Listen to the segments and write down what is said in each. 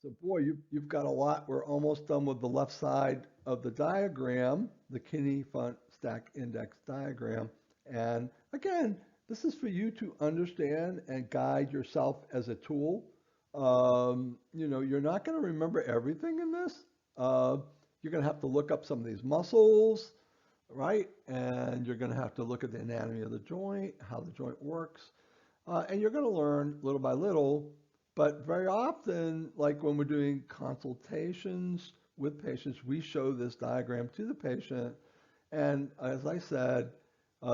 So boy, you've got a lot. We're almost done with the left side of the diagram, the kidney front stack index diagram. And again, this is for you to understand and guide yourself as a tool. You're not going to remember everything in this. You're going to have to look up some of these muscles, right? And you're going to have to look at the anatomy of the joint, how the joint works. And you're going to learn little by little, but very often, like when we're doing consultations with patients, we show this diagram to the patient. And as I said,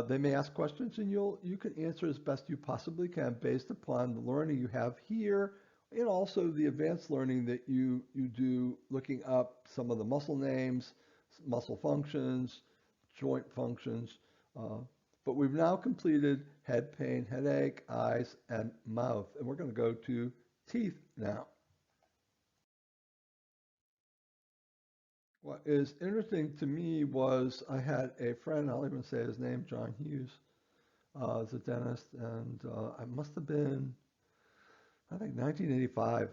they may ask questions and you can answer as best you possibly can based upon the learning you have here and also the advanced learning that you do looking up some of the muscle names, muscle functions, joint functions. But we've now completed head pain, headache, eyes, and mouth. And we're going to go to teeth now. What is interesting to me was I had a friend, I'll even say his name, John Hughes, is a dentist, and I must have been, I think, 1985.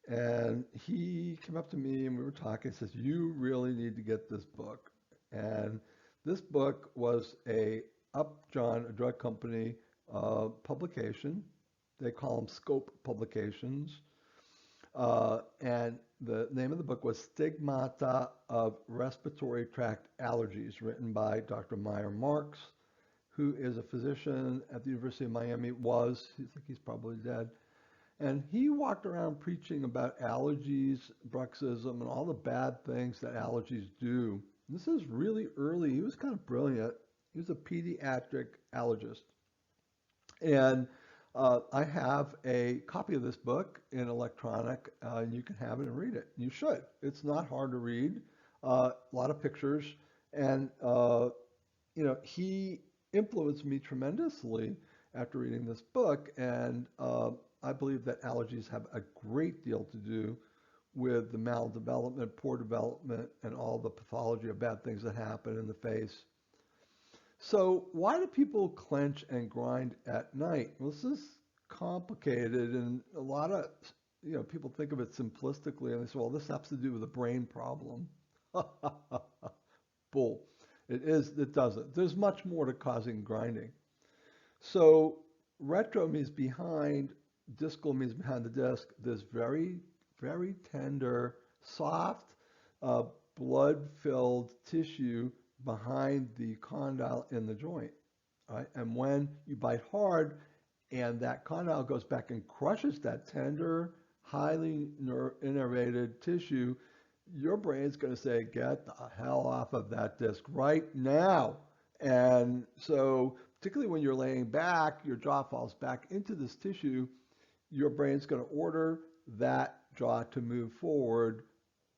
And he came up to me and we were talking. He says, "You really need to get this book." And this book was a Upjohn, a drug company, publication. They call them Scope Publications. And the name of the book was Stigmata of Respiratory Tract Allergies, written by Dr. Meyer Marks, who is a physician at the University of Miami, I think he's probably dead. And he walked around preaching about allergies, bruxism, and all the bad things that allergies do. This is really early. He was kind of brilliant. He was a pediatric allergist. And I have a copy of this book in electronic, and you can have it and read it. You should. It's not hard to read. A lot of pictures. And, he influenced me tremendously after reading this book. And I believe that allergies have a great deal to do with the maldevelopment, pore development, and all the pathology of bad things that happen in the face. So why do people clench and grind at night? Well, this is complicated, and a lot of people think of it simplistically, and they say, "Well, this has to do with a brain problem." Bull. It is. It doesn't. There's much more to causing grinding. So retro means behind, discal means behind the disc. There's very, very tender, soft, blood-filled tissue behind the condyle in the joint. Right? And when you bite hard and that condyle goes back and crushes that tender, highly innervated tissue, your brain's going to say, "Get the hell off of that disc right now." And so particularly when you're laying back, your jaw falls back into this tissue, your brain's going to order that jaw to move forward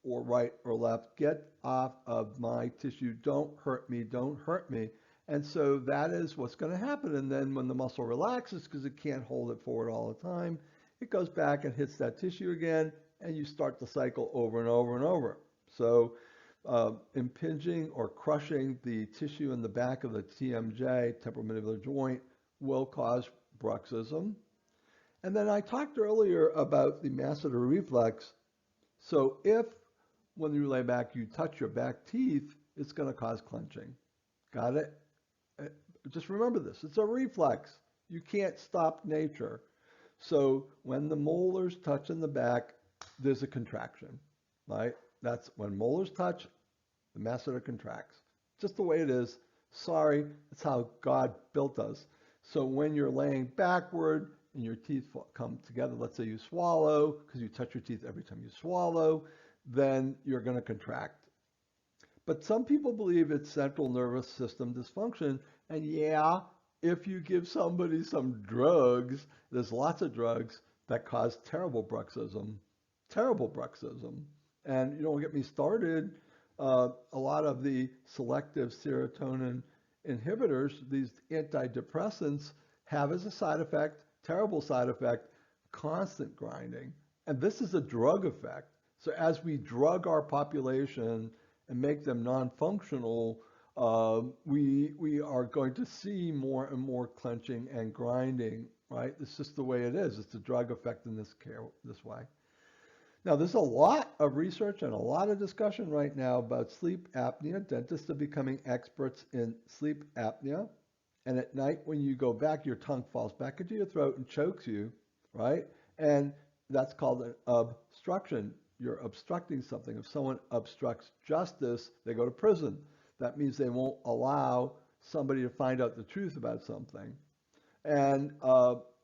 or right or left. Get off of my tissue. Don't hurt me. Don't hurt me. And so that is what's going to happen. And then when the muscle relaxes, because it can't hold it forward all the time, it goes back and hits that tissue again, and you start the cycle over and over and over. So impinging or crushing the tissue in the back of the TMJ, temporomandibular joint, will cause bruxism. And then I talked earlier about the Masseter Reflex. So if, when you lay back, you touch your back teeth, it's going to cause clenching. Got it? Just remember this. It's a reflex. You can't stop nature. So when the molars touch in the back, there's a contraction, right? That's when molars touch, the masseter contracts. Just the way it is. Sorry, that's how God built us. So when you're laying backward and your teeth come together, let's say you swallow, because you touch your teeth every time you swallow, then you're going to contract. But some people believe it's central nervous system dysfunction. And yeah, if you give somebody some drugs, there's lots of drugs that cause terrible bruxism. And you don't get me started. A lot of the selective serotonin inhibitors, these antidepressants, have as a side effect, terrible side effect, constant grinding. And this is a drug effect. So as we drug our population and make them non-functional, we are going to see more and more clenching and grinding, right? It's just the way it is. It's a drug effect in this way. Now, there's a lot of research and a lot of discussion right now about sleep apnea. Dentists are becoming experts in sleep apnea. And at night, when you go back, your tongue falls back into your throat and chokes you, right? And that's called an obstruction. You're obstructing something. If someone obstructs justice, they go to prison. That means they won't allow somebody to find out the truth about something. And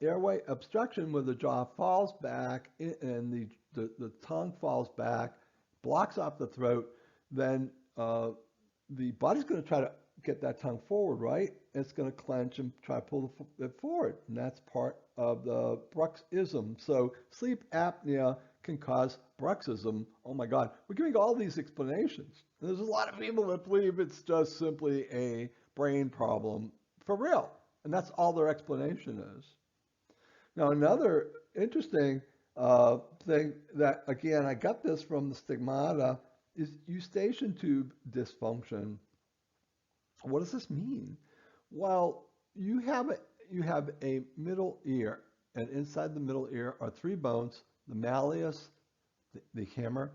airway obstruction, where the jaw falls back and the tongue falls back, blocks off the throat, then the body's going to try to get that tongue forward, right? It's going to clench and try to pull it forward. And that's part of the bruxism. So sleep apnea can cause bruxism. Oh my God, we're giving all these explanations. And there's a lot of people that believe it's just simply a brain problem for real. And that's all their explanation is. Now, another interesting thing that, again, I got this from the Stigmata, is Eustachian tube dysfunction. What does this mean? Well, you have a middle ear, and inside the middle ear are three bones: the malleus, the hammer,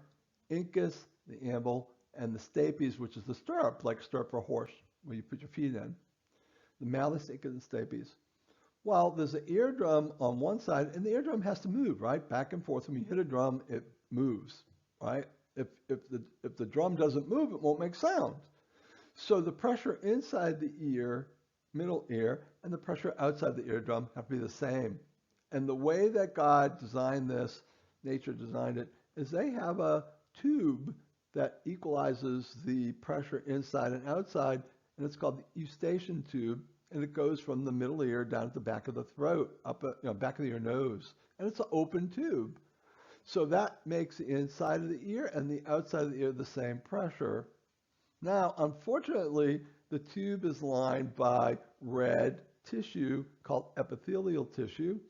incus, the anvil, and the stapes, which is the stirrup, like stirrup for a horse, where you put your feet in. The malleus, incus, and stapes. Well, there's an eardrum on one side, and the eardrum has to move, right? Back and forth. When you hit a drum, it moves, right? If the drum doesn't move, it won't make sound. So the pressure inside the ear, middle ear, and the pressure outside the eardrum have to be the same. And the way that God designed this, nature designed it, is they have a tube that equalizes the pressure inside and outside, and it's called the Eustachian tube, and it goes from the middle ear down at the back of the throat, up back of your nose, and it's an open tube. So that makes the inside of the ear and the outside of the ear the same pressure. Now, unfortunately, the tube is lined by red tissue called epithelial tissue,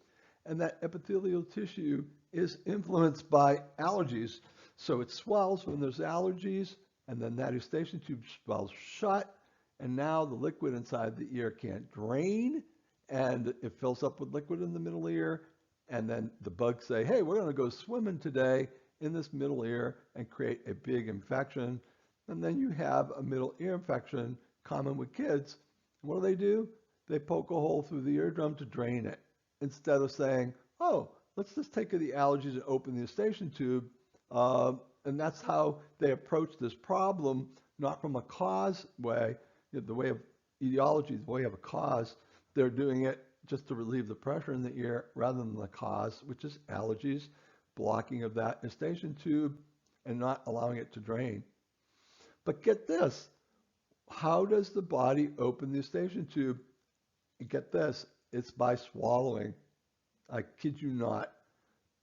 and that epithelial tissue is influenced by allergies. So it swells when there's allergies, and then that eustachian tube swells shut, and now the liquid inside the ear can't drain, and it fills up with liquid in the middle ear, and then the bugs say, hey, we're going to go swimming today in this middle ear and create a big infection. And then you have a middle ear infection common with kids. What do? They poke a hole through the eardrum to drain it, instead of saying, oh, let's just take the allergies and open the eustachian tube. And that's how they approach this problem, not from a cause way, the way of etiology, the way of a cause. They're doing it just to relieve the pressure in the ear rather than the cause, which is allergies, blocking of that eustachian tube and not allowing it to drain. But get this, how does the body open the eustachian tube? And get this, it's by swallowing. I kid you not.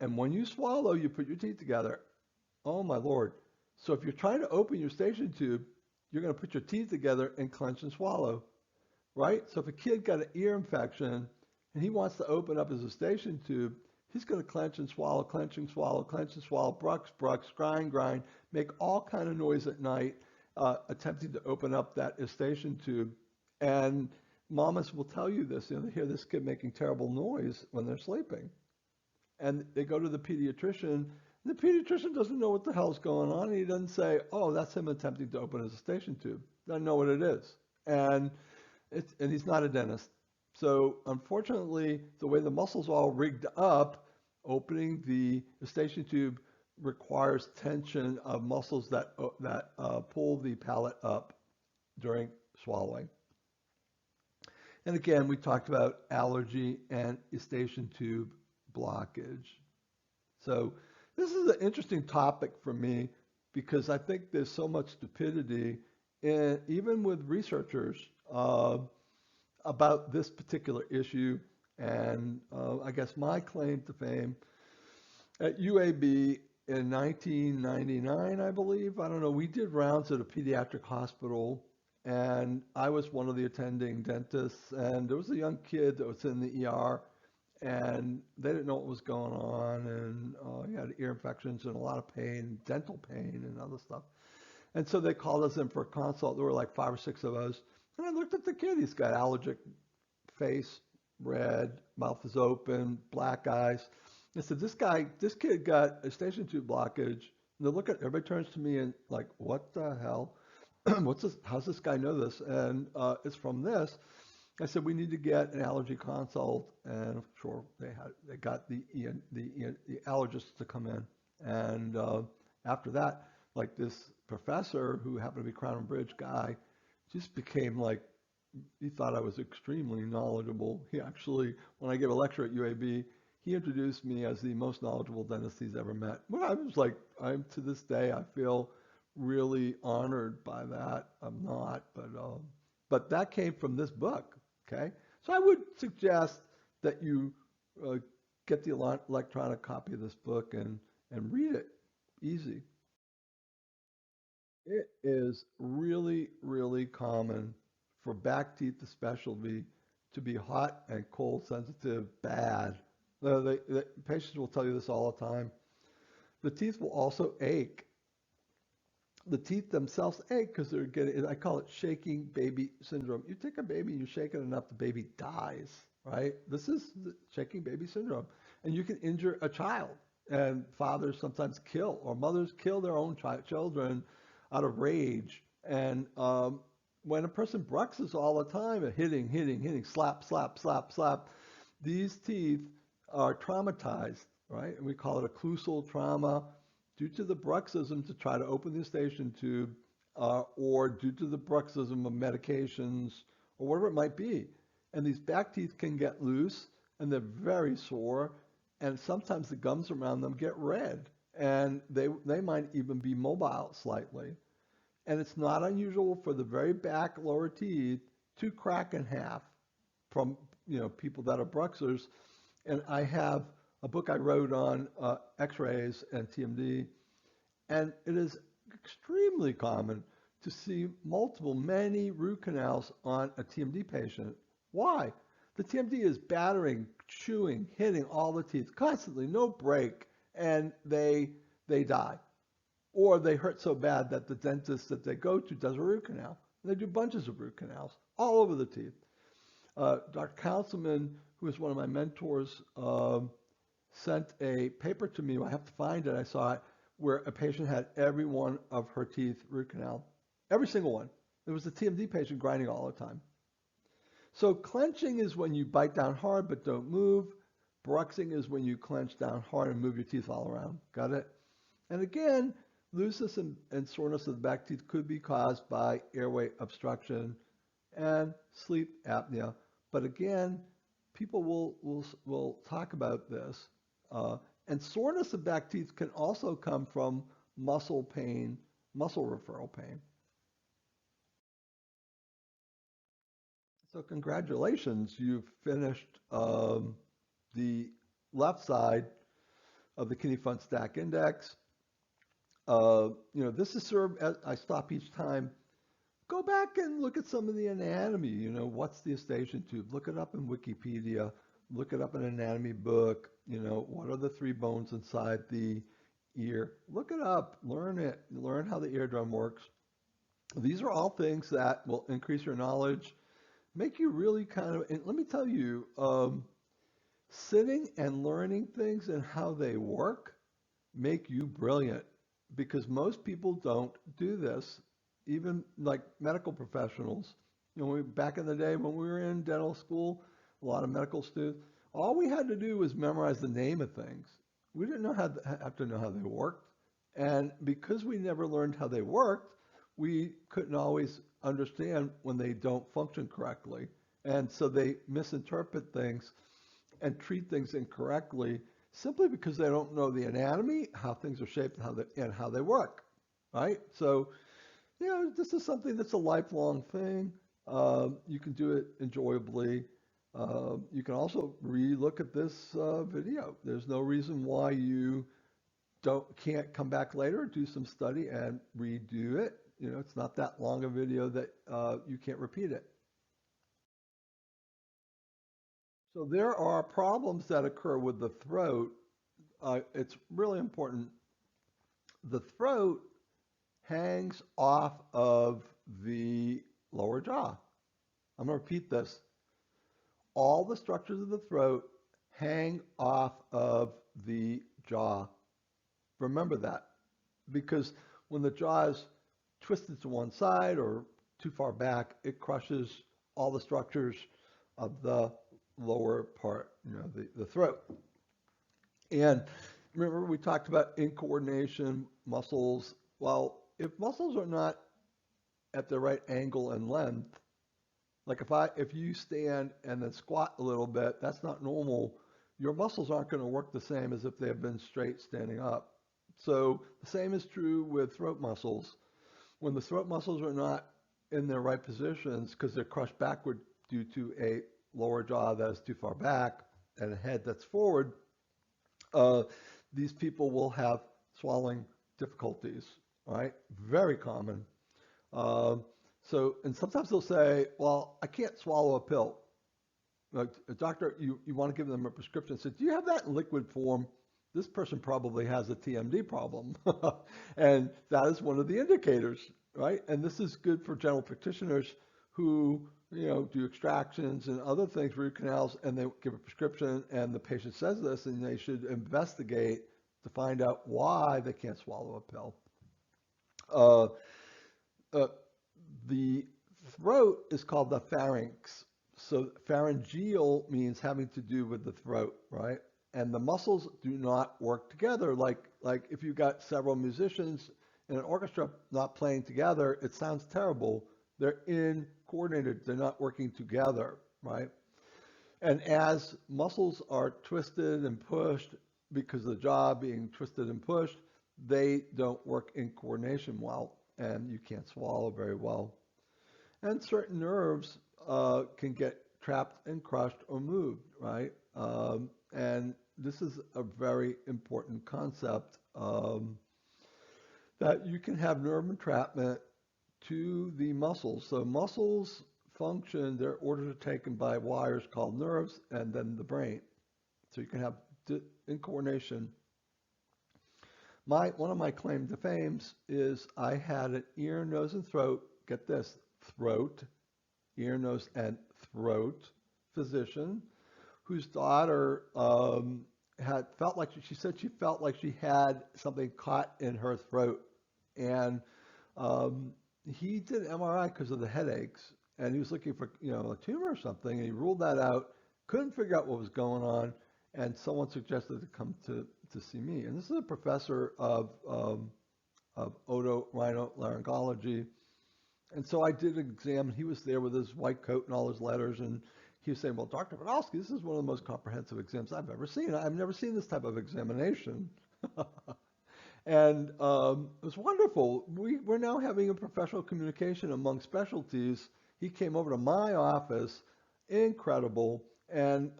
And when you swallow, you put your teeth together. Oh my Lord. So if you're trying to open your eustachian tube, you're going to put your teeth together and clench and swallow, right? So if a kid got an ear infection and he wants to open up his eustachian tube, he's going to clench and swallow, clench and swallow, clench and swallow, brux, grind, make all kind of noise at night, attempting to open up that eustachian tube. And mamas will tell you this, they hear this kid making terrible noise when they're sleeping. And they go to the pediatrician. The pediatrician doesn't know what the hell's going on. He doesn't say, oh, that's him attempting to open his eustachian tube. Doesn't know what it is. And he's not a dentist. So unfortunately, the way the muscles are all rigged up, opening the eustachian tube requires tension of muscles that pull the palate up during swallowing. And again, we talked about allergy and eustachian tube blockage. So this is an interesting topic for me because I think there's so much stupidity, even with researchers, about this particular issue. And I guess my claim to fame at UAB in 1999, I believe, I don't know, we did rounds at a pediatric hospital, and I was one of the attending dentists, and there was a young kid that was in the ER, and they didn't know what was going on, and he had ear infections and a lot of pain, dental pain and other stuff. And so they called us in for a consult. There were like 5 or 6 of us. And I looked at the kid. He's got allergic face, red, mouth is open, black eyes. I said, this kid got a Eustachian tube blockage. And they look at, everybody turns to me and like, what the hell? What's this? How's this guy know this? And it's from this. I said, we need to get an allergy consult. And sure, they got the allergist to come in. And after that, like this professor who happened to be Crown and Bridge guy, just became like, he thought I was extremely knowledgeable. He actually, when I gave a lecture at UAB, he introduced me as the most knowledgeable dentist he's ever met. Well, I was like, to this day, I feel really honored by that. I'm not, but that came from this book. Okay, so I would suggest that you get the electronic copy of this book and read it. Easy. It is really, really common for back teeth especially to be hot and cold sensitive bad. The patients will tell you this all the time. The teeth will also ache. The teeth themselves ache because they're getting, I call it shaking baby syndrome. You take a baby, you shake it enough, the baby dies, right? This is the shaking baby syndrome. And you can injure a child. And fathers sometimes kill, or mothers kill their own children out of rage. And when a person bruxes all the time, hitting, slap, slap, slap, slap, these teeth are traumatized, right? And we call it occlusal trauma due to the bruxism to try to open the Eustachian tube, or due to the bruxism of medications, or whatever it might be. And these back teeth can get loose, and they're very sore, and sometimes the gums around them get red, and they might even be mobile slightly. And it's not unusual for the very back lower teeth to crack in half from people that are bruxers. And I have a book I wrote on X-rays and TMD, and it is extremely common to see many root canals on a TMD patient. Why? The TMD is battering, chewing, hitting all the teeth constantly, no break, and they die. Or they hurt so bad that the dentist that they go to does a root canal. And they do bunches of root canals all over the teeth. Dr. Councilman, who is one of my mentors, sent a paper to me. I have to find it. I saw it where a patient had every one of her teeth root canal, every single one. It was a TMD patient grinding all the time. So clenching is when you bite down hard but don't move. Bruxing is when you clench down hard and move your teeth all around. Got it? And again, looseness and soreness of the back teeth could be caused by airway obstruction and sleep apnea. But again, people will talk about this. And soreness of back teeth can also come from muscle pain, muscle referral pain. So congratulations, you've finished the left side of the kidney fund stack index. This is served as I stop each time. Go back and look at some of the anatomy. What's the Eustachian tube? Look it up in Wikipedia. Look it up in an anatomy book. What are the three bones inside the ear? Look it up. Learn it. Learn how the eardrum works. These are all things that will increase your knowledge, make you really and let me tell you, sitting and learning things and how they work make you brilliant, because most people don't do this, even like medical professionals. Back in the day when we were in dental school, a lot of medical students, all we had to do was memorize the name of things. We didn't have to know how they worked. And because we never learned how they worked, we couldn't always understand when they don't function correctly. And so they misinterpret things and treat things incorrectly simply because they don't know the anatomy, how things are shaped, and how they work, right? So, this is something that's a lifelong thing. You can do it enjoyably. You can also re-look at this video. There's no reason why you can't come back later, do some study, and redo it. It's not that long a video that you can't repeat it. So there are problems that occur with the throat. It's really important. The throat hangs off of the lower jaw. I'm going to repeat this. All the structures of the throat hang off of the jaw. Remember that, because when the jaw is twisted to one side or too far back, it crushes all the structures of the lower part, the throat. And remember, we talked about incoordination, muscles. Well, if muscles are not at the right angle and length, like if you stand and then squat a little bit, that's not normal. Your muscles aren't going to work the same as if they have been straight standing up. So the same is true with throat muscles. When the throat muscles are not in their right positions because they're crushed backward due to a lower jaw that is too far back and a head that's forward, these people will have swallowing difficulties, right? Very common. And sometimes they'll say, well, I can't swallow a pill. Like, doctor, you want to give them a prescription. So do you have that in liquid form? This person probably has a TMD problem. And that is one of the indicators, right? And this is good for general practitioners who, do extractions and other things, root canals, and they give a prescription and the patient says this, and they should investigate to find out why they can't swallow a pill. The throat is called the pharynx. So pharyngeal means having to do with the throat, right? And the muscles do not work together. Like if you've got several musicians in an orchestra not playing together, it sounds terrible. They're incoordinated. They're not working together, right? And as muscles are twisted and pushed because of the jaw being twisted and pushed, they don't work in coordination well, and you can't swallow very well. And certain nerves can get trapped and crushed or moved, right? And this is a very important concept, that you can have nerve entrapment to the muscles. So muscles function, their orders are taken by wires called nerves and then the brain. So you can have incoordination. One of my claim to fames is I had an ear, nose, and throat, get this, throat, ear, nose, and throat physician whose daughter had felt like she said she felt like she had something caught in her throat, and he did an MRI because of the headaches, and he was looking for a tumor or something, and he ruled that out. Couldn't figure out what was going on, and someone suggested to come to see me. And this is a professor of otorhinolaryngology. And so I did an exam, and he was there with his white coat and all his letters, and he was saying, well, Dr. Podolsky, this is one of the most comprehensive exams I've ever seen. I've never seen this type of examination. And it was wonderful. We're now having a professional communication among specialties. He came over to my office, incredible. And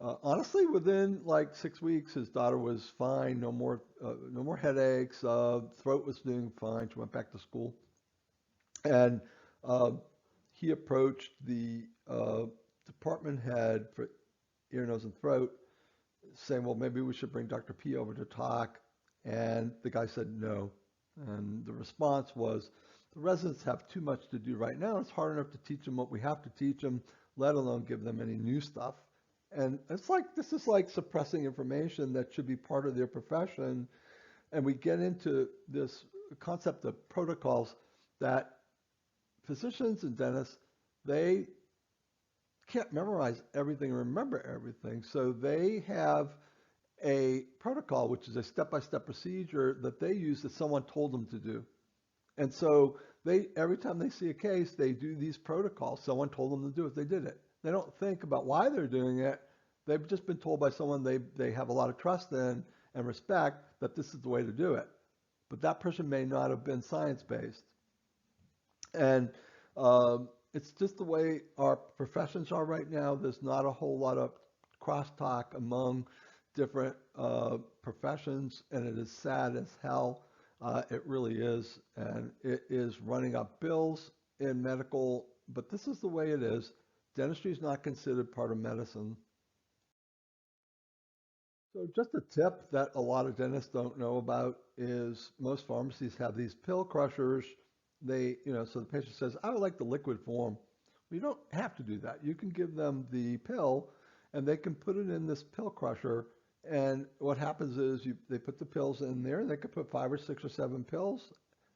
honestly, within like 6 weeks, his daughter was fine, no more headaches, throat was doing fine. She went back to school. And he approached the department head for ear, nose, and throat, saying, well, maybe we should bring Dr. P over to talk. And the guy said no. And the response was, the residents have too much to do right now. It's hard enough to teach them what we have to teach them, let alone give them any new stuff. And it's like, this is like suppressing information that should be part of their profession. And we get into this concept of protocols that physicians and dentists, they can't memorize everything or remember everything. So they have a protocol, which is a step-by-step procedure that they use that someone told them to do. And so every time they see a case, they do these protocols. Someone told them to do it. They did it. They don't think about why they're doing it. They've just been told by someone they have a lot of trust in and respect that this is the way to do it. But that person may not have been science-based. And it's just the way our professions are right now. There's not a whole lot of crosstalk among different professions, and it is sad as hell. It really is, and it is running up bills in medical, but this is the way it is. Dentistry is not considered part of medicine. So just a tip that a lot of dentists don't know about is most pharmacies have these pill crushers. So the patient says, I would like the liquid form. Well, you don't have to do that. You can give them the pill, and they can put it in this pill crusher, And what happens is they put the pills in there. They could put 5 or 6 or 7 pills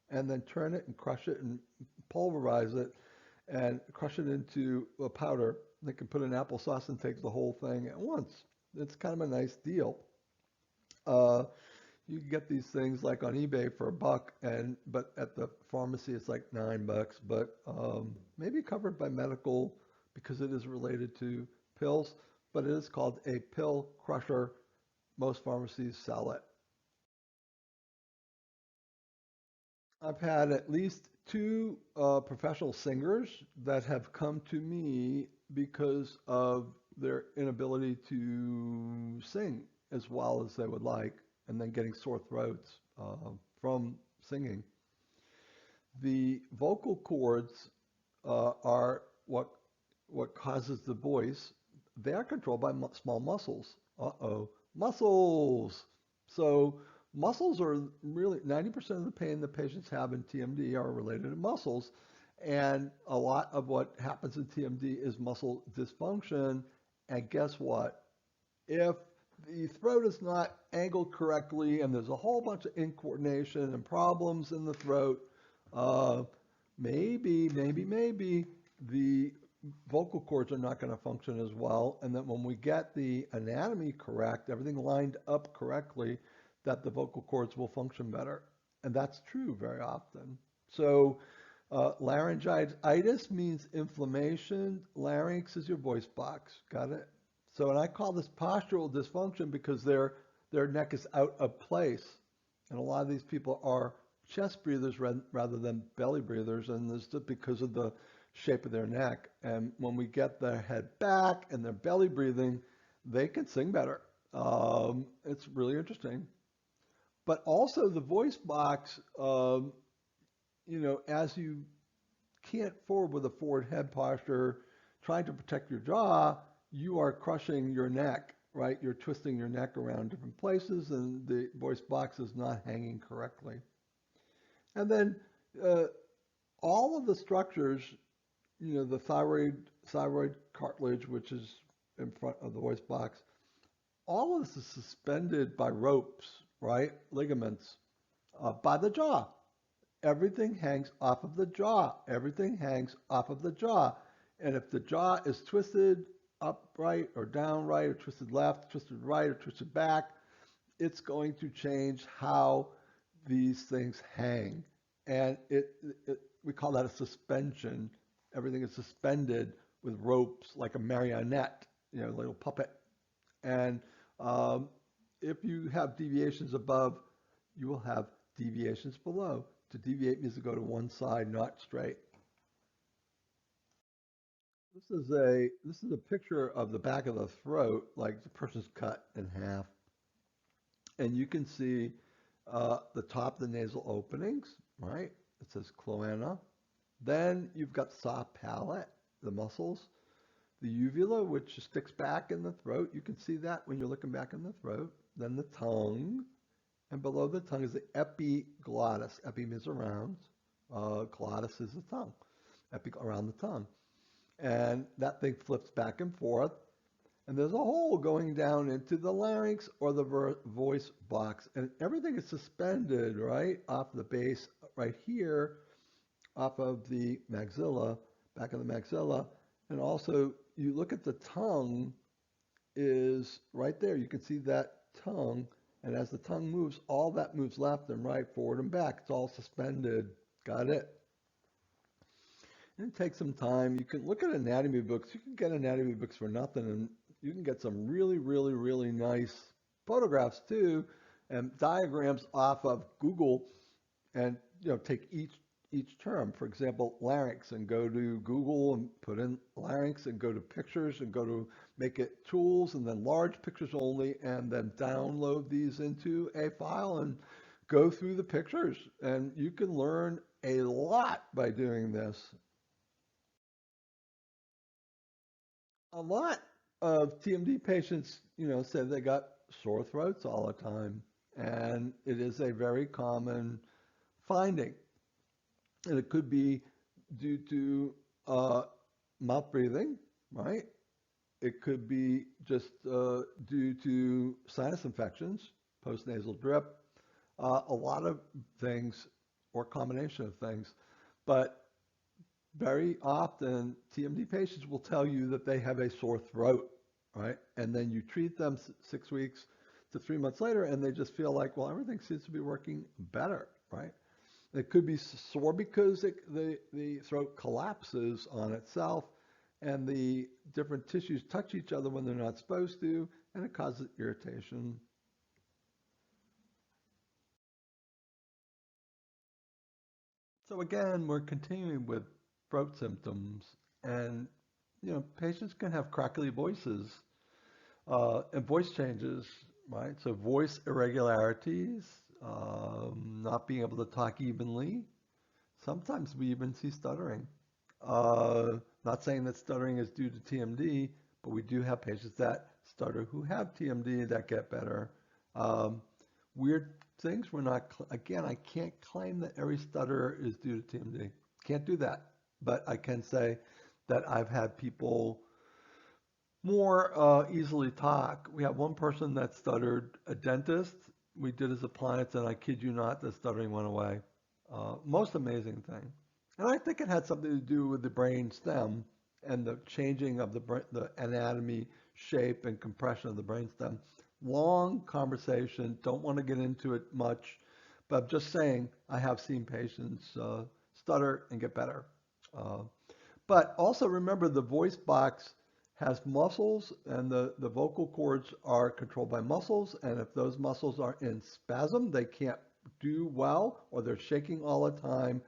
and then turn it and crush it and pulverize it and crush it into a powder. They can put in applesauce and take the whole thing at once. It's kind of a nice deal. Uh, you can get these things like on eBay for $1, but at the pharmacy it's like $9. But maybe covered by medical because it is related to pills. But it is called a pill crusher. Most pharmacies sell it. I've had at least 2 professional singers that have come to me because of their inability to sing as well as they would like, and then getting sore throats from singing. The vocal cords are what causes the voice. They are controlled by small muscles. Uh-oh, muscles. So muscles are really 90% of the pain that patients have in TMD are related to muscles. And a lot of what happens in TMD is muscle dysfunction. And guess what? If the throat is not angled correctly and there's a whole bunch of incoordination and problems in the throat, uh, maybe the vocal cords are not going to function as well. And that when we get the anatomy correct, everything lined up correctly, that the vocal cords will function better. And that's true very often. So laryngitis means inflammation. Larynx is your voice box. Got it? So, and I call this postural dysfunction because their neck is out of place. And a lot of these people are chest breathers rather than belly breathers, and this is because of the shape of their neck. And when we get their head back and their belly breathing, they can sing better. It's really interesting. But also the voice box, as you can't forward with a forward head posture, trying to protect your jaw, you are crushing your neck, right? You're twisting your neck around different places, and the voice box is not hanging correctly. And then all of the structures, the thyroid cartilage, which is in front of the voice box, all of this is suspended by ropes, right? Ligaments, by the jaw. Everything hangs off of the jaw. Everything hangs off of the jaw. And if the jaw is twisted upright or down right, or twisted left, twisted right, or twisted back, it's going to change how these things hang. And we call that a suspension. Everything is suspended with ropes like a marionette, a little puppet. And if you have deviations above, you will have deviations below. To deviate means to go to one side, not straight. This is a picture of the back of the throat, like the person's cut in half, and you can see the top of the nasal openings, right? It says cloaca. Then you've got soft palate, the muscles, the uvula, which sticks back in the throat. You can see that when you're looking back in the throat. Then the tongue, and below the tongue is the epiglottis. Epi means around. Glottis is the tongue. Around the tongue. And that thing flips back and forth. And there's a hole going down into the larynx or the voice box. And everything is suspended, right, off the base right here, off of the maxilla, back of the maxilla. And also, you look at the tongue is right there. You can see that tongue. And as the tongue moves, all that moves left and right, forward and back. It's all suspended. Got it? And take some time. You can look at anatomy books. You can get anatomy books for nothing, and you can get some really, really, really nice photographs too, and diagrams off of Google, and take each term. For example, larynx, and go to Google and put in larynx, and go to pictures, and go to make it tools, and then large pictures only, and then download these into a file and go through the pictures, and you can learn a lot by doing this. A lot of TMD patients, say they got sore throats all the time, and it is a very common finding. And it could be due to mouth breathing, right? It could be just due to sinus infections, postnasal drip, a lot of things, or combination of things. But very often, TMD patients will tell you that they have a sore throat, right? And then you treat them 6 weeks to 3 months later, and they just feel like, well, everything seems to be working better, right? It could be sore because the throat collapses on itself, and the different tissues touch each other when they're not supposed to, and it causes irritation. So again, we're continuing with throat symptoms, and patients can have crackly voices and voice changes, right? So voice irregularities, not being able to talk evenly. Sometimes we even see stuttering. Not saying that stuttering is due to TMD, but we do have patients that stutter who have TMD that get better. Um, Weird things, we're not, again, I can't claim that every stutterer is due to TMD. Can't do that. But I can say that I've had people more easily talk. We have one person that stuttered, a dentist. We did his appliance, and I kid you not, the stuttering went away. Most amazing thing. And I think it had something to do with the brain stem and the changing of the anatomy, shape, and compression of the brain stem. Long conversation. Don't want to get into it much, but I'm just saying I have seen patients stutter and get better. Uh, but also remember the voice box has muscles, and the vocal cords are controlled by muscles. And if those muscles are in spasm, they can't do well, or they're shaking all the time,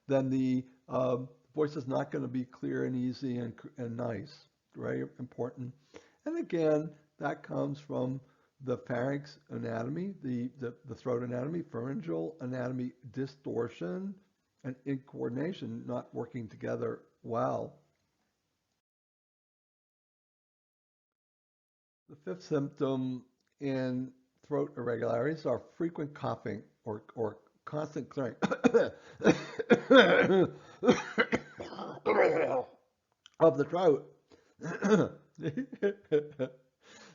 then the voice is not going to be clear and easy and nice. Very important. And again, that comes from the pharynx anatomy, the throat anatomy, pharyngeal anatomy distortion, and incoordination not working together well. The fifth symptom in throat irregularities are frequent coughing or constant clearing of the throat.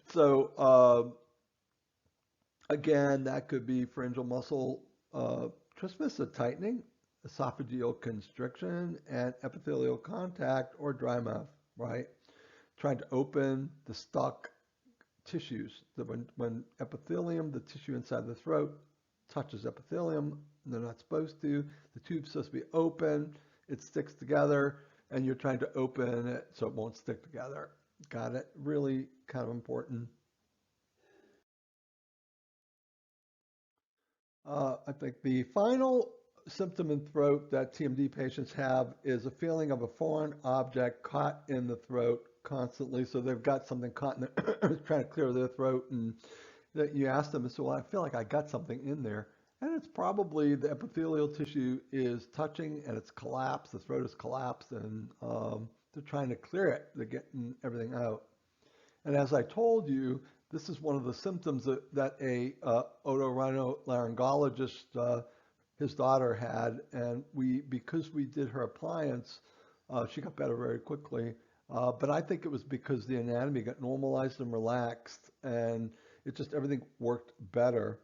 So, again, that could be pharyngeal muscle trismus, a tightening, esophageal constriction, and epithelial contact or dry mouth, right? Trying to open the stuck tissues. That when epithelium, the tissue inside the throat, touches epithelium, they're not supposed to. The tube's supposed to be open. It sticks together, and you're trying to open it so it won't stick together. Got it? Really kind of important. I think the final symptom in throat that TMD patients have is a feeling of a foreign object caught in the throat constantly. So they've got something caught in their, trying to clear their throat, and that you ask them, so well, I feel like I got something in there. And it's probably the epithelial tissue is touching and it's collapsed, the throat is collapsed, and they're trying to clear it, they're getting everything out. And as I told you, this is one of the symptoms that a otorhinolaryngologist, his daughter had, and because we did her appliance, she got better very quickly. But I think it was because the anatomy got normalized and relaxed, and it just everything worked better.